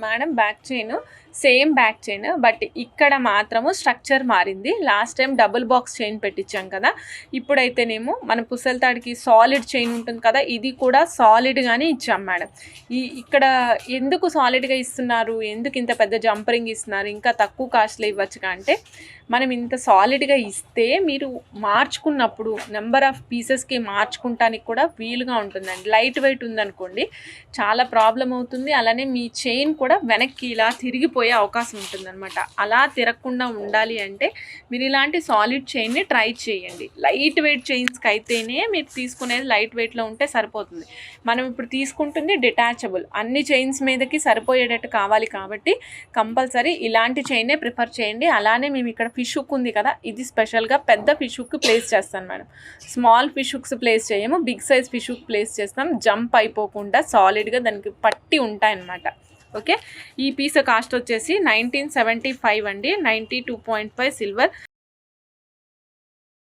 Madam back chain same back chain, but ఇక్కడ మాత్రము structure మారింది. Last time double box chain పెట్టించాం కదా, ఇప్పుడైతేనేమో మన పుసలతాడికి సాలిడ్ చైన్ ఉంటుంది కదా, ఇది కూడా సాలిడ్గానే ఇచ్చాం మేడం. ఇక్కడ ఎందుకు సాలిడ్గా ఇస్తున్నారు, ఎందుకు ఇంత పెద్ద జంపరింగ్ ఇస్తున్నారు, ఇంకా తక్కువ కాస్ట్లో ఇవ్వచ్చు అంటే, మనం ఇంత సాలిడ్గా ఇస్తే మీరు మార్చుకున్నప్పుడు నెంబర్ ఆఫ్ పీసెస్కి మార్చుకుంటానికి కూడా వీలుగా ఉంటుందండి. లైట్ వెయిట్ ఉందనుకోండి చాలా ప్రాబ్లం అవుతుంది. అలానే మీ చైన్ కూడా వెనక్కి ఇలా తిరిగిపోయే అవకాశం ఉంటుందన్నమాట. అలా తిరగకుండా ఉండాలి అంటే మీరు ఇలాంటి సాలిడ్ చైన్ని ట్రై చేయండి. లైట్ వెయిట్ చైన్స్కి అయితేనే మీరు తీసుకునేది లైట్ వెయిట్లో ఉంటే సరిపోతుంది. మనం ఇప్పుడు తీసుకుంటుంది డిటాచబుల్, అన్ని చైన్స్ మీదకి సరిపోయేటట్టు కావాలి కాబట్టి కంపల్సరీ ఇలాంటి చైనే ప్రిఫర్ చేయండి. అలానే మేము ఇక్కడ ఫిష్ హుక్ ఉంది కదా, ఇది స్పెషల్గా పెద్ద ఫిష్ హుక్ ప్లేస్ చేస్తాను మేడం. స్మాల్ ఫిష్ హుక్స్ ప్లేస్ చేయము, big size fish hook place చేస్తాం. జంప్ అయిపోకుండా సాలిడ్గా దానికి పట్టి ఉంటాయన్నమాట. ఓకే, ఈ పీస్ కాస్ట్ వచ్చేసి 1975 అండి. 92.5 సిల్వర్.